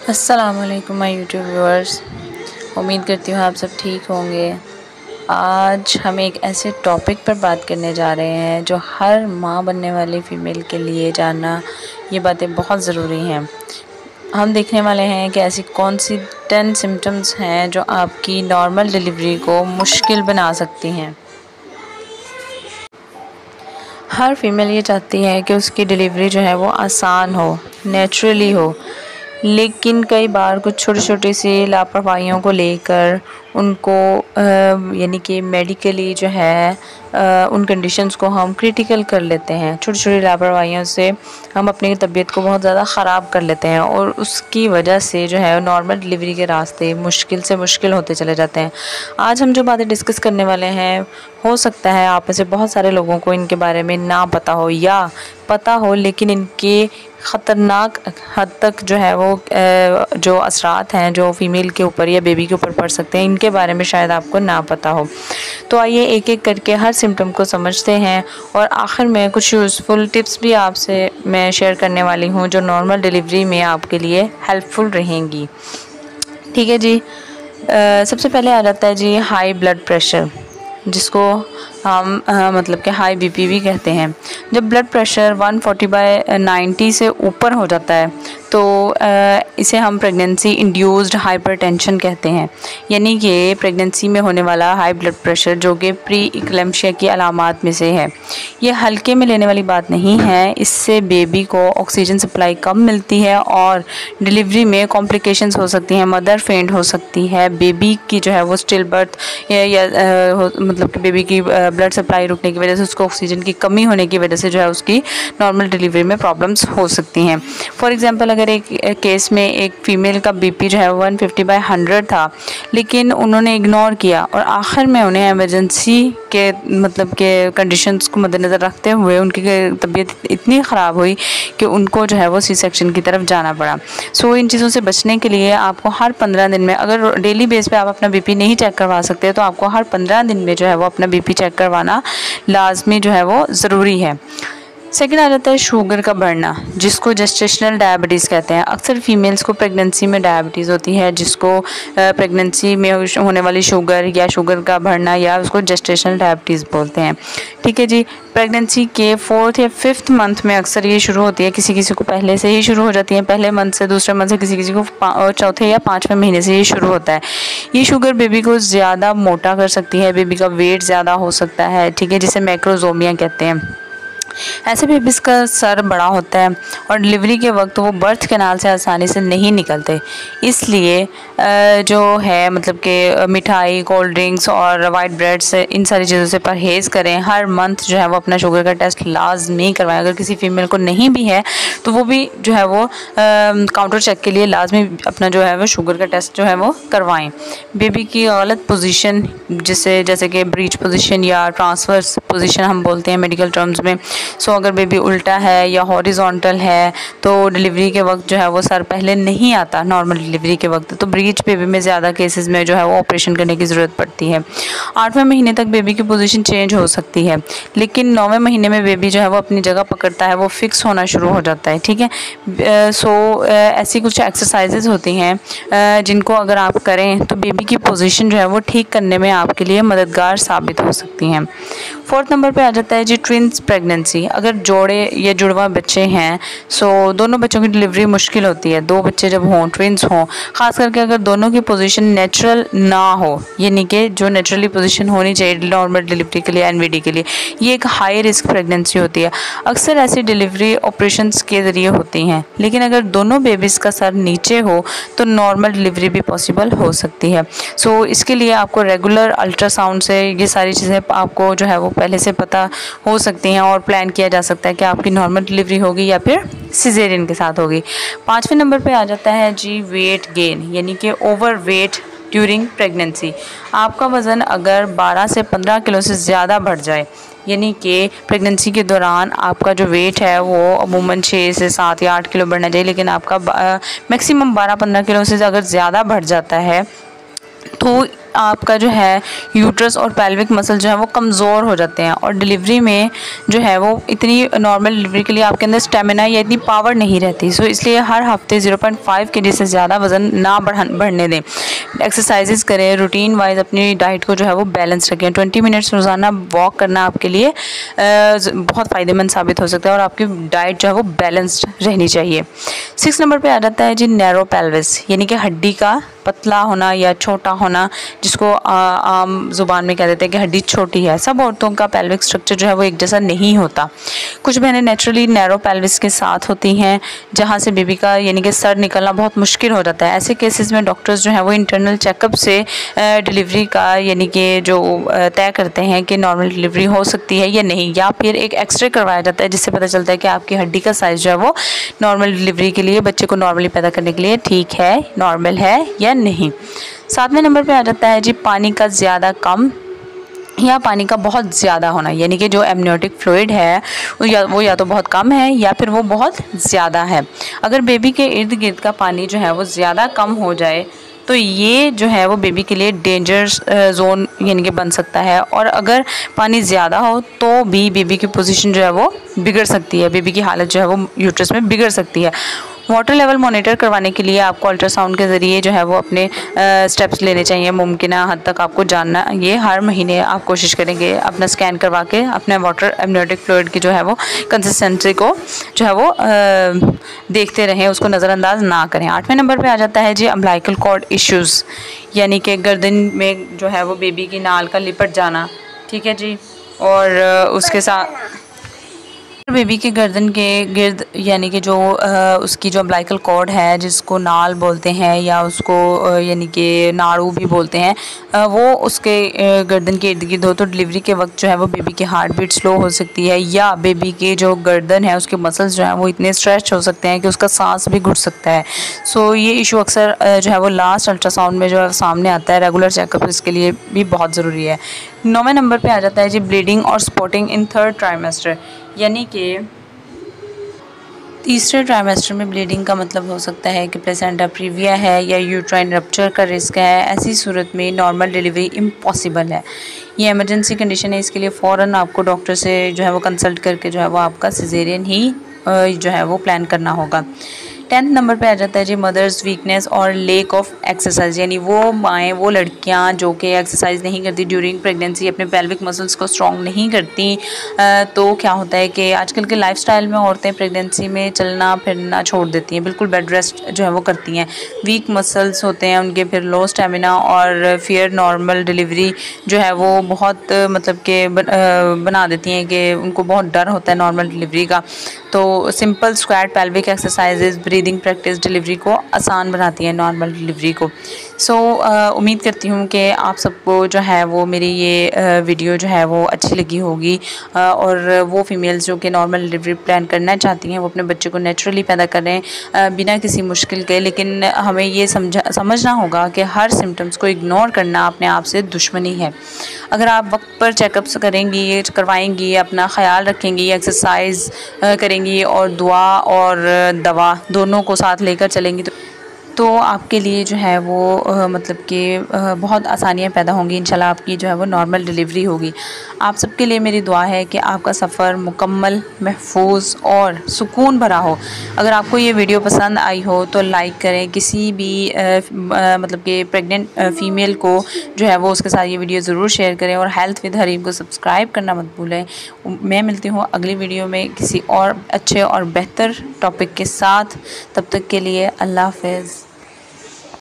अस्सलामुअलैकुम my YouTube viewers, उम्मीद करती हूँ आप सब ठीक होंगे। आज हम एक ऐसे टॉपिक पर बात करने जा रहे हैं जो हर माँ बनने वाली फ़ीमेल के लिए जानना ये बातें बहुत ज़रूरी हैं। हम देखने वाले हैं कि ऐसी कौन सी 10 सिम्टम्स हैं जो आपकी नॉर्मल डिलीवरी को मुश्किल बना सकती हैं। हर फीमेल ये चाहती है कि उसकी डिलीवरी जो है वो आसान हो, नेचुरली हो, लेकिन कई बार कुछ छोटी छोटी सी लापरवाहियों को लेकर उनको यानी कि मेडिकली जो है उन कंडीशंस को हम क्रिटिकल कर लेते हैं। छोटी छोटी लापरवाहियों से हम अपनी तबीयत को बहुत ज़्यादा ख़राब कर लेते हैं और उसकी वजह से जो है नॉर्मल डिलीवरी के रास्ते मुश्किल से मुश्किल होते चले जाते हैं। आज हम जो बातें डिस्कस करने वाले हैं, हो सकता है आप में से बहुत सारे लोगों को इनके बारे में ना पता हो या पता हो, लेकिन इनके ख़तरनाक हद तक जो है वो जो असरात हैं जो फ़ीमेल के ऊपर या बेबी के ऊपर पड़ सकते हैं, इनके बारे में शायद आपको ना पता हो। तो आइए एक एक करके हर सिम्टम को समझते हैं और आखिर में कुछ यूज़फुल टिप्स भी आपसे मैं शेयर करने वाली हूँ जो नॉर्मल डिलीवरी में आपके लिए हेल्पफुल रहेंगी। ठीक है जी। सबसे पहले आ जाता है जी हाई ब्लड प्रेशर, जिसको हम मतलब कि हाई बीपी भी कहते हैं। जब ब्लड प्रेशर 140/90 से ऊपर हो जाता है तो इसे हम प्रेगनेंसी इंड्यूस्ड हाइपरटेंशन कहते हैं, यानी कि प्रेगनेंसी में होने वाला हाई ब्लड प्रेशर जो कि प्री इक्लेम्शिया की अलामात में से है। ये हल्के में लेने वाली बात नहीं है। इससे बेबी को ऑक्सीजन सप्लाई कम मिलती है और डिलीवरी में कॉम्प्लिकेशंस हो सकती हैं, मदर फेंट हो सकती है, बेबी की जो है वो स्टिल बर्थ या मतलब कि बेबी की ब्लड सप्लाई रुकने की वजह से, उसको ऑक्सीजन की कमी होने की वजह से जो है उसकी नॉर्मल डिलीवरी में प्रॉब्लम्स हो सकती हैं। फॉर एग्जांपल अगर एक केस में एक फ़ीमेल का बीपी जो है 150/100 था, लेकिन उन्होंने इग्नोर किया और आखिर में उन्हें इमरजेंसी के मतलब के कंडीशंस को मद्देनज़र रखते हुए उनकी तबीयत इतनी ख़राब हुई कि उनको जो है वो सी सेक्शन की तरफ जाना पड़ा। सो इन चीज़ों से बचने के लिए आपको हर 15 दिन में, अगर डेली बेस पे आप अपना बीपी नहीं चेक करवा सकते तो आपको हर 15 दिन में जो है वो अपना बीपी चेक करवाना लाजमी जो है वो ज़रूरी है। सेकेंड आ जाता है शुगर का बढ़ना, जिसको जेस्टेशनल डायबिटीज़ कहते हैं। अक्सर फीमेल्स को प्रेगनेंसी में डायबिटीज़ होती है, जिसको प्रेगनेंसी में होने वाली शुगर या शुगर का बढ़ना या उसको जेस्टेशनल डायबिटीज़ बोलते हैं। ठीक है जी। प्रेगनेंसी के 4th या 5th मंथ में अक्सर ये शुरू होती है, किसी किसी को पहले से ही शुरू हो जाती है, पहले मंथ से, दूसरे मंथ से, किसी किसी को चौथे या 5वें महीने से ये शुरू होता है। ये शुगर बेबी को ज़्यादा मोटा कर सकती है, बेबी का वेट ज़्यादा हो सकता है। ठीक है, जिसे मैक्रोजोमिया कहते हैं। ऐसे बेबीज़ का सर बड़ा होता है और डिलीवरी के वक्त वो बर्थ कैनाल से आसानी से नहीं निकलते, इसलिए जो है मतलब कि मिठाई, कोल्ड ड्रिंक्स और वाइट ब्रेड से, इन सारी चीज़ों से परहेज़ करें। हर मंथ जो है वो अपना शुगर का टेस्ट लाजमी करवाएं। अगर किसी फीमेल को नहीं भी है तो वो भी जो है वो काउंटर चेक के लिए लाजमी अपना जो है वो शुगर का टेस्ट जो है वो करवाएं। बेबी की गलत पोजीशन, जैसे कि ब्रीच पोजीशन या ट्रांसवर्स पोजीशन हम बोलते हैं मेडिकल टर्म्स में। सो अगर बेबी उल्टा है या हॉरिजॉन्टल है तो डिलीवरी के वक्त जो है वो सर पहले नहीं आता नॉर्मल डिलीवरी के वक्त, तो ब्रीच बेबी में ज़्यादा केसेस में जो है वो ऑपरेशन करने की ज़रूरत पड़ती है। 8वें महीने तक बेबी की पोजीशन चेंज हो सकती है, लेकिन 9वें महीने में बेबी जो है वो अपनी जगह पकड़ता है, वो फिक्स होना शुरू हो जाता है। ठीक है। सो ऐसी कुछ एक्सरसाइजेज होती हैं जिनको अगर आप करें तो बेबी की पोजीशन जो है वो ठीक करने में आपके लिए मददगार साबित हो सकती हैं। 4th नंबर पे आ जाता है जी ट्विंस प्रेगनेंसी। अगर जोड़े या जुड़वा बच्चे हैं, सो दोनों बच्चों की डिलीवरी मुश्किल होती है। दो बच्चे जब हों, ट्विंस हों, ख़ास करके अगर दोनों की पोजीशन नेचुरल ना हो, यानी कि जो नेचुरली पोजीशन होनी चाहिए नॉर्मल डिलीवरी के लिए, एनवीडी के लिए, ये एक हाई रिस्क प्रेगनेंसी होती है। अक्सर ऐसी डिलीवरी ऑपरेशंस के ज़रिए होती हैं, लेकिन अगर दोनों बेबीज़ का सर नीचे हो तो नॉर्मल डिलीवरी भी पॉसिबल हो सकती है। सो इसके लिए आपको रेगुलर अल्ट्रासाउंड से ये सारी चीज़ें आपको जो है वो पहले से पता हो सकती हैं और प्लान किया जा सकता है कि आपकी नॉर्मल डिलीवरी होगी या फिर सिजेरियन के साथ होगी। 5वें नंबर पे आ जाता है जी वेट गेन, यानी कि ओवर वेट ड्यूरिंग प्रेगनेंसी। आपका वज़न अगर 12 से 15 किलो से ज़्यादा बढ़ जाए, यानी कि प्रेगनेंसी के दौरान आपका जो वेट है वो अमूमन 6 से 7 या 8 किलो बढ़ना चाहिए, लेकिन आपका मैक्सिमम 12-15 किलो से अगर ज़्यादा बढ़ जाता है तो आपका जो है यूट्रस और पेल्विक मसल जो है वो कमज़ोर हो जाते हैं और डिलीवरी में जो है वो इतनी नॉर्मल डिलीवरी के लिए आपके अंदर स्टेमिना या इतनी पावर नहीं रहती। सो इसलिए हर हफ्ते 0.5 kg से ज़्यादा वज़न ना बढ़ने दें। एक्सरसाइजेस करें, रूटीन वाइज अपनी डाइट को जो है वो बैलेंस रखें। 20 मिनट्स रोज़ाना वॉक करना आपके लिए बहुत फ़ायदेमंद साबित हो सकता है और आपकी डाइट जो है वो बैलेंस्ड रहनी चाहिए। 6 नंबर पे आ जाता है जी नैरो पेल्विस, यानी कि हड्डी का पतला होना या छोटा होना, जिसको आम ज़ुबान में कह देते हैं कि हड्डी छोटी है। सब औरतों का पेल्विक स्ट्रक्चर जो है वो एक जैसा नहीं होता। कुछ बहनें नेचुरली नैरो पेल्विस के साथ होती हैं जहाँ से बेबी का यानी कि सर निकलना बहुत मुश्किल हो जाता है। ऐसे केसेस में डॉक्टर्स जो है वो इंटरनल चेकअप से डिलीवरी का यानी कि जो तय करते हैं कि नॉर्मल डिलीवरी हो सकती है या नहीं, या फिर एक एक्सरे करवाया जाता है जिससे पता चलता है कि आपकी हड्डी का साइज़ जो है वो नॉर्मल डिलीवरी के लिए, बच्चे को नॉर्मली पैदा करने के लिए ठीक है, नॉर्मल है या नहीं। 7वें नंबर पे आ जाता है जी पानी का ज़्यादा कम या पानी का बहुत ज़्यादा होना, यानी कि जो एमनियोटिक फ्लूइड है वो या तो बहुत कम है या फिर वो बहुत ज़्यादा है। अगर बेबी के इर्द गिर्द का पानी जो है वो ज़्यादा कम हो जाए तो ये जो है वो बेबी के लिए डेंजर जोन यानी कि बन सकता है, और अगर पानी ज़्यादा हो तो भी बेबी की पोजीशन जो है वो बिगड़ सकती है, बेबी की हालत जो है वो यूट्रस में बिगड़ सकती है। वाटर लेवल मॉनिटर करवाने के लिए आपको अल्ट्रासाउंड के ज़रिए जो है वो अपने स्टेप्स लेने चाहिए। मुमकिन हद तक आपको जानना, ये हर महीने आप कोशिश करेंगे अपना स्कैन करवा के अपने वाटर एमनियोटिक फ्लूइड की जो है वो कंसिस्टेंसी को जो है वो देखते रहें, उसको नज़रअंदाज ना करें। 8वें नंबर पे आ जाता है जी अम्बिलिकल कॉर्ड इश्यूज़, यानी कि गर्दन में जो है वो बेबी की नाल का लिपट जाना, ठीक है जी, और उसके साथ बेबी के गर्दन के गिर्द यानी कि जो उसकी जो अम्बिलिकल कॉर्ड है जिसको नाल बोलते हैं या उसको यानी कि नाड़ू भी बोलते हैं, वो उसके गर्दन के इर्द गिर्द हो तो डिलीवरी के वक्त जो है वो बेबी की हार्ट बीट स्लो हो सकती है, या बेबी के जो गर्दन है उसके मसल्स जो हैं वो इतने स्ट्रेच हो सकते हैं कि उसका सांस भी घुट सकता है। सो ये इशू अक्सर जो है वो लास्ट अल्ट्रासाउंड में जो है सामने आता है। रेगुलर चेकअप इसके लिए भी बहुत ज़रूरी है। 9वें नंबर पे आ जाता है जी ब्लीडिंग और स्पॉटिंग इन 3rd ट्राइमेस्टर, यानी कि तीसरे ट्राइमेस्टर में ब्लीडिंग का मतलब हो सकता है कि प्लेसेंटा प्रीविया है या यूट्राइन रप्चर का रिस्क है। ऐसी सूरत में नॉर्मल डिलीवरी इम्पॉसिबल है, ये इमरजेंसी कंडीशन है। इसके लिए फ़ौरन आपको डॉक्टर से जो है वो कंसल्ट करके जो है वो आपका सिजेरियन ही जो है वो प्लान करना होगा। 10th नंबर पे आ जाता है जी मदर्स वीकनेस और लेक ऑफ एक्सरसाइज, यानी वो माएँ, वो लड़कियां जो कि एक्सरसाइज नहीं करती ड्यूरिंग प्रेगनेंसी, अपने पेल्विक मसल्स को स्ट्रॉन्ग नहीं करती। तो क्या होता है कि आजकल के लाइफस्टाइल में औरतें प्रेगनेंसी में चलना फिरना छोड़ देती हैं, बिल्कुल बेड रेस्ट जो है वो करती हैं। वीक मसल्स होते हैं उनके, फिर लो स्टेमिना और फियर नॉर्मल डिलीवरी जो है वो बहुत मतलब कि बना देती हैं कि उनको बहुत डर होता है नॉर्मल डिलीवरी का। तो simple squat pelvic exercises, breathing practice delivery को आसान बनाती है नॉर्मल डिलीवरी को। सो उम्मीद करती हूँ कि आप सबको जो है वो मेरी ये वीडियो जो है वो अच्छी लगी होगी, और वो फीमेल्स जो कि नॉर्मल डिलीवरी प्लान करना चाहती हैं वो अपने बच्चे को नेचुरली पैदा करें बिना किसी मुश्किल के। लेकिन हमें ये समझना होगा कि हर सिम्टम्स को इग्नोर करना अपने आप से दुश्मनी है। अगर आप वक्त पर चेकअप्स करेंगी, करवाएंगी, अपना ख्याल रखेंगी, एक्सरसाइज करेंगी और दुआ और दवा दोनों को साथ लेकर चलेंगी तो आपके लिए जो है वो मतलब कि बहुत आसानियाँ पैदा होंगी। इंशाल्लाह आपकी जो है वो नॉर्मल डिलीवरी होगी। आप सबके लिए मेरी दुआ है कि आपका सफ़र मुकम्मल, महफूज और सुकून भरा हो। अगर आपको ये वीडियो पसंद आई हो तो लाइक करें। किसी भी मतलब कि प्रेग्नेंट फ़ीमेल को जो है वो उसके साथ ये वीडियो ज़रूर शेयर करें, और हेल्थ विद हरीम को सब्सक्राइब करना मत भूलें। मैं मिलती हूँ अगली वीडियो में किसी और अच्छे और बेहतर टॉपिक के साथ। तब तक के लिए अल्लाह हाफ़िज़।